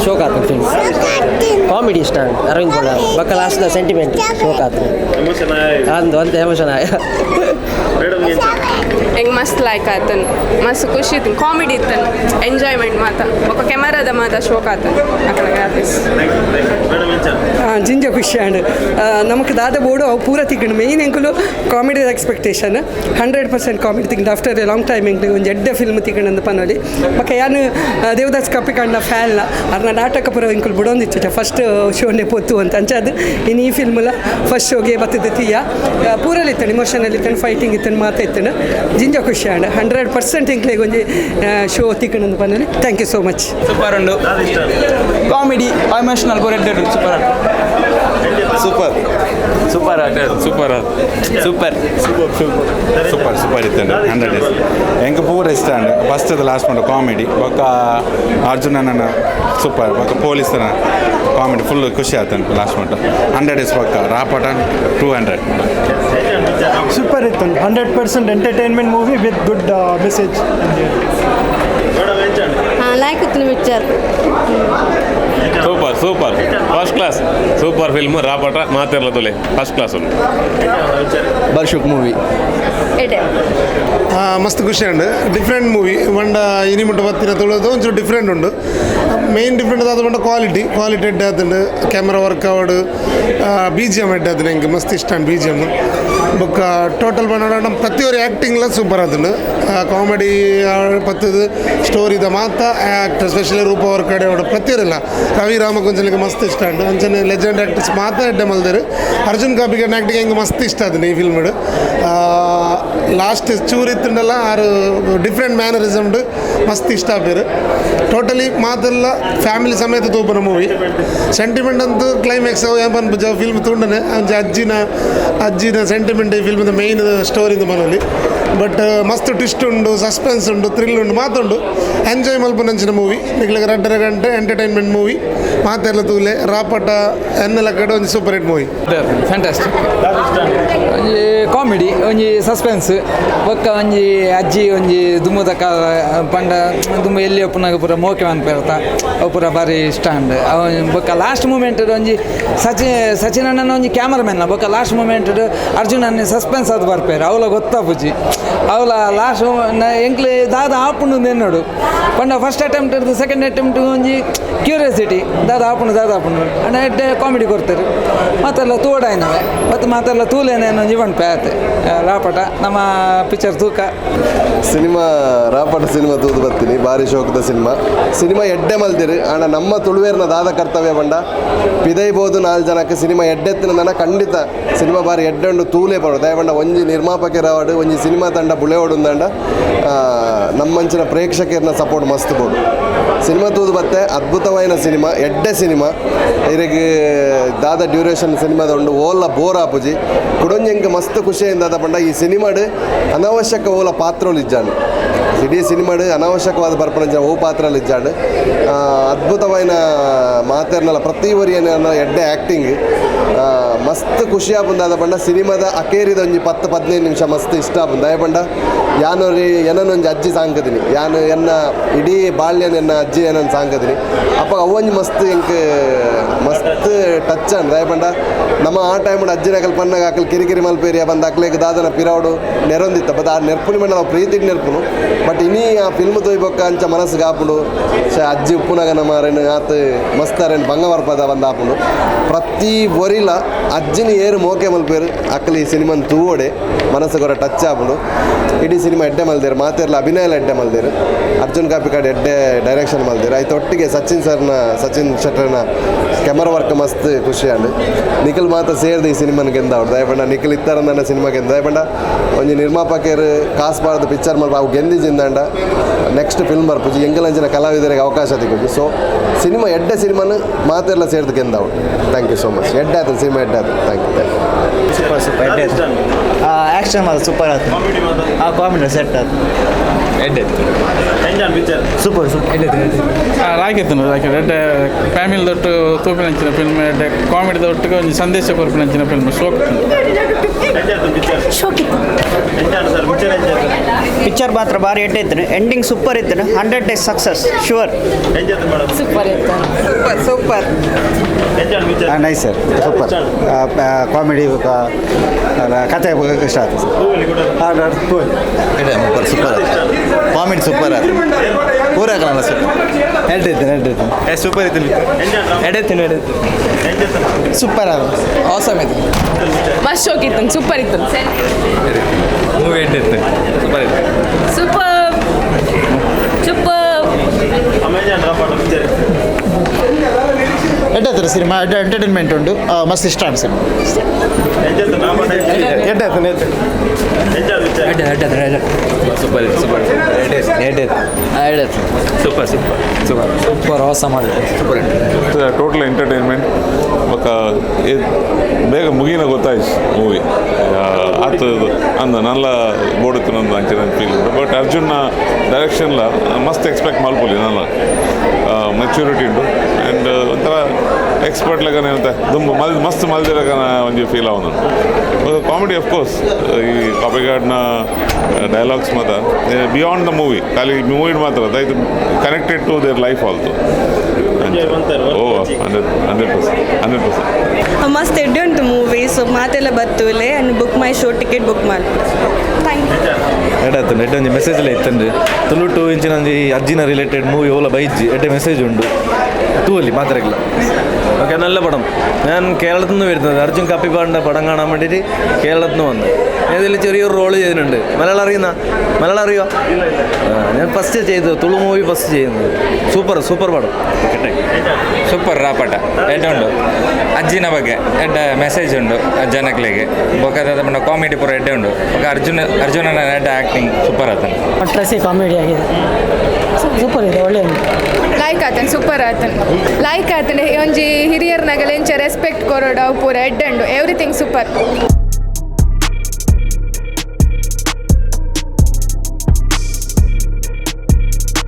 ಶೋಕ್ ಆತನ film comedy ಇಷ್ಟ ಅರವಿಂದ್ ಬೋಲಾರ್ ಬಕ್ಕ ಲಾಸ್ಟ್ ಸೆಂಟಿಮೆಂಟ್ ಶೋಕ್ ಆತನ ಅಂದು ಅಂತ ಎಮೋಷನ್ ಆಯ ಹೆಂಗೆ ಮಸ್ತ್ ಲೈಕ್ ಆತನ ಮಸ್ತ್ ಖುಷಿ ಇತ್ತು ಕಾಮಿಡಿ ಇತ್ತನ ಎಂಜಾಯ್ಮೆಂಟ್ ಮಾತ ఒక కెమెరాದ ಮಾತ ಶೋಕ್ ಆತನ ಅక్కడ ಗ್ರಾಫಿಕ್ಸ್ ಜಿಂಜ ಖುಷಿ ಆಂಡ್ ನಮಗೆ ದಾದ ಬೋರ್ಡು ಅವು ಪೂರ ತಿಕ್ಕಂಡು ಮೇಯ್ನ್ ಎಂಕುಲು ಕಾಮಿಡಿ ಎಕ್ಸ್ಪೆಕ್ಟೇಷನ್ 100% ಕಾಮಿಡಿ ತಿಕ್ಕಂಡು ಆಫ್ಟರ್ ಎ ಲಾಂಗ್ ಟೈಮ್ ಎಂಕ್ಲು ಒಂದು ಎಡ್ಡೆ ಫಿಲ್ಮ್ ತಿಕ್ಕಂಡು ಪನ್ನೋಲಿ ಬಕ್ಕ ಯಾನು ದೇವದಾಸ್ ಕಪಿಕಂಡ ಫ್ಯಾನ್ನ ಅರ್ನ ನಾಟಕ ಪುರ ಎಂಕುಲು ಬಿಡೋಂದಿಚ್ಚ ಫಸ್ಟ್ ಶೋನೆ ಪೊತ್ತು ಅಂತ ಅಂಚದು ಇನ್ನು ಈ ಫಿಲ್ಮುಲ ಫಸ್ಟ್ ಶೋಗೆ ಬರ್ತದೆ ತೀಯ ಪೂರಲ್ಲಿ ಇತ್ತನು ಇಮೋಷನಲ್ ಇತ್ತನು ಫೈಟಿಂಗ್ ಇತ್ತನು ಮಾತಾ ಇತ್ತನು ಜಿಂಜ ಖುಷಿ ಆಂಡ್ 100% ಎಂಕ್ಲೆಗೆ ಒಂದು ಶೋ ತಿಕ್ಕಂಡು ಪನ್ನೋಲಿ thank you so much super ಉಂಡು ಕಾಮಿಡಿ ಎಮೋಷನಲ್ ಪೂರ super super super super super super ಇತ್ತು 100 ಎಂಕ ಪೂರ ಇಷ್ಟ ಅಂಡ್ ಫಸ್ಟ್ ಅದು ಲಾಸ್ಟ್ ಮಾಡು ಕಾಮಿಡಿ ಬೊಕ್ಕ ಅರ್ಜುನ್ ಅಣ್ಣನ ಸೂಪರ್ ಬೊಕ್ಕ ಪೊಲೀಸನ ಕಾಮಿಡಿ ಫುಲ್ ಖುಷಿ ಆಯ್ತು ಲಾಸ್ಟ್ ಮಾಡು 100 ಪಕ್ಕ ರಾಪಟ 200 ಸೂಪರ್ ಇತ್ತು 100% entertainment movie with good message like ಇತ್ತು picture super super first class super film ರಾಪಟ ಮಾತಿರ್ಲ ತೊಲೆ ಫಸ್ಟ್ ಕ್ಲಾಸ್ ಉಂಟು ಬರ್ಶುಕ್ ಮೂವಿ ಮಸ್ತ್ ಖುಷಿ ಉಂಡು ಡಿಫ್ರೆಂಟ್ ಮೂವಿ ಮಂಡ ಇನಿ ಮುಟ್ಟ ಬತ್ತಿನ ತೊಳೋದು ಒಂಚೂರು ಡಿಫ್ರೆಂಟ್ ಉಂಡು ಮೇನ್ ಡಿಫ್ರೆಂಟ್ ಆದ ಮಂಡ ಕ್ವಾಲಿಟಿ ಎಡ್ಡೆ ಆತುಂಡು ಕ್ಯಾಮ್ರಾ ವರ್ಕ್ ಆವಡು ಬಿ ಜಿ ಎಮ್ ಎಡ್ಡೆ ಆತುಂಡು ಹೆಂಗೆ ಮಸ್ತ್ ಇಷ್ಟ ಬಿ ಜಿ ಎಮ್ ಬೊಕ್ಕ ಟೋಟಲ್ ಬಂಡ ಪ್ರತಿಯೊರು ಆ್ಯಕ್ಟಿಂಗ್ಲ ಸೂಪರ್ ಆತುಂಡು ಕಾಮಿಡಿ ಪತ್ತದು ಸ್ಟೋರಿದ ಮಾತ ಆ್ಯಕ್ಟ್ ಸ್ಪೆಷಲಿ ರೂಪ ಅವ್ರ ಕಡೆ ಅವಡು ಪ್ರತಿಯೊರಿಲ್ಲ ರವಿ ರಾಮಗೊಂಚಲಿಗೆ ಮಸ್ತ್ ಇಷ್ಟ ಉಂಡು ಅಂಚನೆ ಲೆಜೆಂಡ್ ಆ್ಯಕ್ಟರ್ಸ್ ಮಾತ ಎಡ್ಡೆ ಮಲ್ದೇರು ಅರ್ಜುನ್ ಕಾಪಿಕಡ್ ಆ್ಯಕ್ಟಿಂಗ್ ಹೆಂಗೆ ಮಸ್ತ್ ಇಷ್ಟ ಆತನು ಈ ಫಿಲ್ಮ್ಡು ಲಾಸ್ಟ್ ಚೂರು ಇತ್ತುಂಡಲ್ಲ ಆರು ಡಿಫ್ರೆಂಟ್ ಮ್ಯಾನರಿಸಮ್ ಉಂಡು ಮಸ್ತ್ ಇಷ್ಟ ಆಪೇರು ಟೋಟಲಿ ಮಾತೆಲ್ಲ ಫ್ಯಾಮಿಲಿ ಸಮೇತ ತೂಪನ ಮೂವಿ ಸೆಂಟಿಮೆಂಟ್ ಅಂತೂ ಕ್ಲೈಮ್ಯಾಕ್ಸ್ ಏನ್ ಫಿಲ್ಮ್ ತುಂಡನೆ ಅಂಚೆ ಅಜ್ಜಿನ ಸೆಂಟಿಮೆಂಟ್ ಈ ಫಿಲ್ಮ್ದ ಮೇಯ್ನ್ ಸ್ಟೋರಿದ ಮನಲ್ಲಿ ಬಟ್ ಮಸ್ತ್ ಟ್ವಿಸ್ಟ್ ಉಂಡು ಸಸ್ಪೆನ್ಸ್ ಉಂಡು ಥ್ರಿಲ್ ಉಂಡು ಮಾತುಂಡು ಎಂಜಾಯ್ ಮಲ್ಪನಂಚಿನ ಮೂವಿ ನಿಕ್ಲಿಗೆ 2.5 ಗಂಟೆ ಎಂಟರ್ಟೈನ್ಮೆಂಟ್ ಮೂವಿ ಮಾತೆಲ್ಲ ತೂಲೆ ರಾಪಟ ಎನ್ನೆಲ್ಲ ಕಡೆ ಒಂದು ಸೂಪರ್ ಹಿಟ್ ಮೂವಿ ಫ್ಯಾಂಟಾಸ್ಟಿಕ್ ಒಂಜಿ ಕಾಮಿಡಿ ಒಂಜಿ ಸಸ್ಪೆನ್ಸ್ ಬೊಕ್ಕ ಒಂಜಿ ಅಜ್ಜಿ ಒಂಜಿ ದುಮ್ಮದ ಪಂಡ ದುಮ್ಮ ಎಲ್ಲಿ ಒಪ್ಪನಾಗ ಪೂರ ಮೋಕೆ ಅನ್ಪೇರ್ತ ಅವು ಪೂರ ಭಾರಿ ಇಷ್ಟ ಅಂಡ್ ಬೊಕ್ಕ ಲಾಸ್ಟ್ ಮೂಮೆಂಟ್ ಒಂಜಿ ಸಚಿನ್ ಅಣ್ಣನ ಒಂಜಿ ಕ್ಯಾಮರಾಮನ್ ಬೊಕ್ಕ ಲಾಸ್ಟ್ ಮೂಮೆಂಟ್ ಅರ್ಜುನ್ ಅನ್ನ ಸಸ್ಪೆನ್ಸ್ ಅದು ಬರ್ಪೇರು ಅವಲ ಗೊತ್ತಾಪುಜಿ ಅವಲ ಲಾಸ್ಟ್ ಎಂಕ್ಲೆ ದಾದ ಆಪುಂಡು ಎನ್ನೋಡು ಪಂಡ ಫಸ್ಟ್ ಅಟೆಂಪ್ಟ್ ಇರ್ದು ಸೆಕೆಂಡ್ ಅಟೆಂಪ್ಟ್ ಒಂಜಿ ಕ್ಯೂರಿಯಾಸಿಟಿ ದಾದ ಆಪುಂಡು ಅಣ್ಣ ಎಡ್ಡೆ ಕಾಮಿಡಿ ಕೊಡ್ತಾರೆ ಮತ್ತೆಲ್ಲ ತೋಡಾಯ್ನವೆ ಮತ್ತು ಮಾತೆಲ್ಲ ತೂಲೇನೆ ಒಂಜಿ ಬಂಡ್ಪೆ ಆಯ್ತು ರಾಪಟ ನಮ್ಮ ಪಿಕ್ಚರ್ ತೂಕ ಸಿನಿಮಾ ರಾಪಟ ಸಿನಿಮಾ ತೂದು ಬರ್ತೀನಿ ಭಾರಿ ಶೋಕದ ಸಿನಿಮಾ ಎಡ್ಡೆ ಮಲ್ದಿರು ಆಣ ನಮ್ಮ ತುಳುವೇರ್ನ ದಾದ ಕರ್ತವ್ಯ ಬಂಡ ಪಿದೈಬೋದು 4 ಜನಕ್ಕೆ ಸಿನಿಮಾ ಎಡ್ಡೆತ್ತಿನ ಖಂಡಿತ ಸಿನಿಮಾ ಬಾರಿ ಎಡ್ಡೆಂಡು ತೂಲೇ ಪಡು ದಯಬಂಡ ಒಂಜಿ ನಿರ್ಮಾಪಕರಾವಡು ಒಂಜಿ ಸಿನಿಮಾ ತಂಡ ಬುಳೆವಡುಂದಂಡ ನಮ್ಮಂಚಿನ ಪ್ರೇಕ್ಷಕರನ್ನ ಸಪೋರ್ಟ್ ಮಸ್ತ್ ಬೋಡು ಸಿನಿಮಾ ತೂದು ಬತ್ತೆ ಅದ್ಭುತವಾದ ಸಿನಿಮಾ ಎಡ್ಡೆ ಸಿನಿಮಾ ಇರಿಗೆ ದಾದ ಡ್ಯೂರೇಷನ್ ಸಿನಿಮಾದ ಉಂಡು ಓಲ ಬೋರ್ ಆಪುಜಿ ಕುಡೊಂಜಂಗೆ ಮಸ್ತ್ ಖುಷಿಯಿಂದ ಅದ ಪಂಡ ಈ ಸಿನಿಮಾಡು ಅನಾವಶ್ಯಕ ಓಲ ಪಾತ್ರೋಲು ಇಜ್ಜಾಂಡು ಇಡೀ ಸಿನಿಮಾಡು ಅನಾವಶ್ಯಕವಾದ ಬರ್ಪಣಜ ಓ ಪಾತ್ರಲ್ಲಿ ಇಜ್ಜಾಂಡು ಅದ್ಭುತವಾದ ಮಾತೇರ್ನಲ್ಲ ಪ್ರತಿ ಒರಿಯನ್ನ ಎಡ್ಡೆ ಆ್ಯಕ್ಟಿಂಗ್ ಮಸ್ತ್ ಖುಷಿ ಆಪುಂದಾದ ಪಂಡ ಸಿನಿಮಾದ ಅಕೇರಿದ ಒಂಜಿ 10-15 ನಿಮಿಷ ಮಸ್ತ್ ಇಷ್ಟ ಆಪುಂದ ದಯ ಪಂಡ ಯಾನು ಏನನ್ನೊಂಜಿ ಅಜ್ಜಿ ಸಾಂಕದಿನಿ ಯಾನು ಎನ್ನ ಇಡೀ ಬಾಲ್ಯನ ಎನ್ನ ಅಜ್ಜಿ ಏನನ್ನು ಸಾಂಕದಿನಿ ಅಪ್ಪ ಅವೊಂಜಿ ಮಸ್ತ್ ಎಂಕ್ ಮಸ್ತ್ ಟಚ್ ಅಂಡ್ ದಯ ಪಂಡ ನಮ್ಮ ಆ ಟೈಮ್ ಅಜ್ಜಿನ ಪನ್ನಾಗ ಆಕಲ್ ಕಿರಿಕಿರಿ ಮಲ್ಪೇರಿಯ ಬಂದು ಅಕ್ಲೇಗೆ ದಾದನ ಪಿರಾವಡು ನೆರೊಂದಿತ್ತ ಬಟ್ ಆ ನೆರ್ಪುನಿ ಮಂಡ ನಾವು ಪ್ರೀತಿಗೆ ನೆರ್ಪುನು ಬಟ್ ಇನ್ನೀ ಆ ಫಿಲ್ಮ್ ತೊಯ್ಬೊಕ್ಕ ಅಂಚ ಮನಸ್ಸಿಗೆ ಆಪುಂಡು ಅಜ್ಜಿ ಉಪ್ಪುನಗನ ಮಾರೇನು ಆತ ಮಸ್ತಾರೇನು ಬಂಗವರ್ಪದ ಬಂದು ಆಪುಂಡು ಪ್ರತಿ ಒರಿಲ ಅಜ್ಜಿನ ಏರು ಮೋಕೆ ಮಲ್ಪೇರು ಅಕ್ಕಲಿ ಈ ಸಿನಿಮಾನ ತೂವಡೆ ಮನಸ್ಸಿಗೆ ಹೊರ ಟಚ್ ಆಪುಂಡು ಇಡೀ ಸಿನಿಮಾ ಎಡ್ಡೆ ಮಲ್ದೇರು ಮಾತೆರ್ಲ ಅಭಿನಯ ಎಡ್ಡೆ ಮಲ್ದೇರು ಅರ್ಜುನ್ ಕಾಪಿಕಾಡ್ ಎಡ್ಡೆ ಡೈರೆಕ್ಷನ್ ಮಲ್ದೇರು ಆಯ್ತು ಒಟ್ಟಿಗೆ ಸಚಿನ್ ಶೆಟ್ಟರ್ನ ಕ್ಯಾಮರಾ ವರ್ಕ್ ಮಸ್ತ್ ಖುಷಿ ಅಂಡು ನಿಖಿಲ್ ಮಾತ ಸೇರಿದ ಈ ಸಿನಿಮಾನ ಗೆಂದವ್ರು ದಯಪಂಡ ನಿಖಿಲ್ ಇತ್ತಾರ ನನ್ನ ಸಿನಿಮಾ ಗೆಂದ ದಯಪಂಡ ಒಂಜಿ ನಿರ್ಮಾಪಕರು ಕಾಸು ಬಾರ್ದು ಪಿಕ್ಚರ್ ಮಲ್ಪ ಅವು ಗೆಂದಿಜಿಂದಂಡ ನೆಕ್ಸ್ಟ್ ಫಿಲ್ಮ್ ಬರ್ಪುಜಿ ಎಂಗಲಂಚಿನ ಕಲಾವಿದರಿಗೆ ಅವಕಾಶ ಸಿಗೋದು ಸೊ ಸಿನಿಮಾ ಎಡ್ಡೆ ಸಿನಿಮಾನು ಮಾತೆಲ್ಲ ಸೇರಿದು ಗೆಂದವ್ರು ಥ್ಯಾಂಕ್ ಯು ಸೋ ಮಚ್ ಎಡ್ಡೆ ಆಯ್ತು ಸಿನಿಮಾ ಎಡ್ಡೆ ಆಯ್ತು ಥ್ಯಾಂಕ್ ಯು ಸೂಪರ್ ಎಡ್ಡೆ ಆ್ಯಕ್ಷನ್ ಮಾತ್ರ ಸೂಪರ್ ಆಯ್ತು ಕಾಮಿಡಿ ಸೆಟ್ ಆಯ್ತು ಎಡ್ಡೆ ಸೂಪರ್ ರಾಕಿತ್ತು ಎಡ್ಡೆ ಫ್ಯಾಮಿಲಿ ದೊಟ್ಟು ತೂಪಿನಂಚಿನ ಫಿಲ್ಮ್ ಎಡ್ಡೆ ಕಾಮಿಡಿ ದೊಟ್ಟಿಗೆ ಒಂದು ಸಂದೇಶ ಕೊರ್ಪಿನಂಚಿನ ಫಿಲ್ಮ್ ಪಿಕ್ಚರ್ ಮಾತ್ರ ಭಾರಿ ಎಡ್ಡೆ ಇತ್ತು ಎಂಡಿಂಗ್ ಸೂಪರ್ ಇತ್ತು 100 days ಸಕ್ಸಸ್ ಶೂರ್ ಸೂಪರ್ ಇತ್ತು super nice sir super comedy ಕತೆ ಇಷ್ಟ ಆಯ್ತು ಸರ್ ಸೂಪರ್ ಕಾಮಿಡಿ ಸೂಪರ್ ಆಯ್ತು ಪೂರ ಕನ್ನಡ ಸೂಪರ್ ಸೂಪರ್ ಇತ್ತು ಸೂಪರ್ ಆಗ ಆಸಮ್ ಇತ್ತು ಮಸ್ತ್ ಹೋಗಿತ್ತು ಸೂಪರ್ ಇತ್ತು ಮೂವಿ ಎಡ್ಡಿತ್ತು ಸೂಪರ್ ಇತ್ತು ಸೂಪರ್ ಸೂಪರ್ ಎಡ್ಡಾಯ್ತು ಸಿನಿಮಾ ಎಂಟರ್ಟೈನ್ಮೆಂಟ್ ಉಂಟು ಮಸ್ತ್ ಇಷ್ಟ ಆಯ್ತು ಸಿನಿಮಾ ಸೂಪರ್ ಇತ್ತು super super super super super awesome super total entertainment ఒక ಬೇಗ ಮುಗಿನ ಗೊತ್ತಾಯ್ತು ಮೂವಿ ಆತು ಅಂದ ನಲ್ಲ ಬೋಡುತ್ತಿನೊಂದು ಅಂಚಿನ ಫೀಲ್ ಉಂಟು ಬಟ್ ಅರ್ಜುನ್ನ ಡೈರೆಕ್ಷನ್ಲ ಮಸ್ತ್ ಎಕ್ಸ್ಪೆಕ್ಟ್ ಮಲ್ಪೊಲಿ ನಲ್ಲ ಮೆಚ್ಯೂರಿಟಿ ಉಂಟು ಆ್ಯಂಡ್ ಒಂಥರ ಎಕ್ಸ್ಪರ್ಟ್ ಲೆಕ್ಕ ಏನಂತ ತುಂಬ ಮಸ್ತ್ ಮಲ್ದಿರಕನ ಒಂಜಿ ಫೀಲ್ ಆವನು ಕಾಮಿಡಿ ಅಫ್ಕೋರ್ಸ್ ಈ ಕಾಪಿಕಾಡ್ನ ಡೈಲಾಗ್ಸ್ ಮಾತ್ರ ಬಿಯಾಂಡ್ ದ ಮೂವಿ ಖಾಲಿ ಮೂವಿ ಮಾತ್ರ ಅದು connected to their life also ಓ 100%. ಮಸ್ತ್ ಎಡ್ಡೆ ಉಂಟು ಮೂವಿ ಸೊ ಮಾತೆಲ್ಲ ಬರ್ತುಲೆ and Book My Show ticket book ಮಾಡಿ ಥ್ಯಾಂಕ್ ಯು ಎಡ್ಡಾಯ್ತು ಎಡ್ಡೆ ಒಂಜಿ ಮೆಸೇಜ್ ಎಲ್ಲ ಇತ್ತಂದ್ರೆ ತುಳು ಇಂಚಿನ ಒಂಜಿ ಅಜ್ಜಿನ ರಿಲೇಟೆಡ್ ಮೂವಿ ಓಲ ಬೈಜ್ಜಿ ಎಡ್ಡೆ ಮೆಸೇಜ್ ಉಂಡು തൂവല്ലി മാത്രമല്ല ഓക്കെ നല്ല പടം ഞാൻ കേരളത്തിൽ നിന്ന് വരുന്നത് അർജുൻ കപ്പിക്കാടിൻ്റെ പടം കാണാൻ വേണ്ടിയിട്ട് കേരളത്തിൽ നിന്ന് വന്നു ഇതിൽ ചെറിയൊരു റോള് ചെയ്തിട്ടുണ്ട് മലയാളം അറിയുമോ ഞാൻ ഫസ്റ്റ് ചെയ്തത് തുളു മൂവി ഫസ്റ്റ് ചെയ്യുന്നത് സൂപ്പർ പടം ಸೂಪರ್ ರಾಪಟ ಎಡ್ಡೆ ಉಂಡು ಅಜ್ಜಿನ ಬಗ್ಗೆ ಎಡ್ಡೆ ಮೆಸೇಜ್ ಉಂಡು ಜನಕ್ಲೆಗೆ ಬೊಕ್ಕ ಕಾಮಿಡಿ ಪೂರ ಎಡ್ಡೆ ಉಂಡು ಅರ್ಜುನನ ಎಡ್ಡೆ ಆ್ಯಕ್ಟಿಂಗ್ ಸೂಪರ್ ಆತನು ಟ್ರಸಿ ಕಾಮಿಡಿ ಆಗಿದೆ ಸೂಪರ್ ಇದೆ ಒಳ್ಳೆ ಉಂಟು ಲೈಕ್ ಆತನ್ ಸೂಪರ್ ಆತನ್ ಲೈಕ್ ಆತನ್ ಒಂಜಿ ಹಿರಿಯರ್ನಾಗಲ ಎಂಚ ರೆಸ್ಪೆಕ್ಟ್ ಕೊರೋಡು ಅವು ಪೂರ ಎಡ್ಡೆ ಉಂಡು ಎವ್ರಿಥಿಂಗ್ ಸೂಪರ್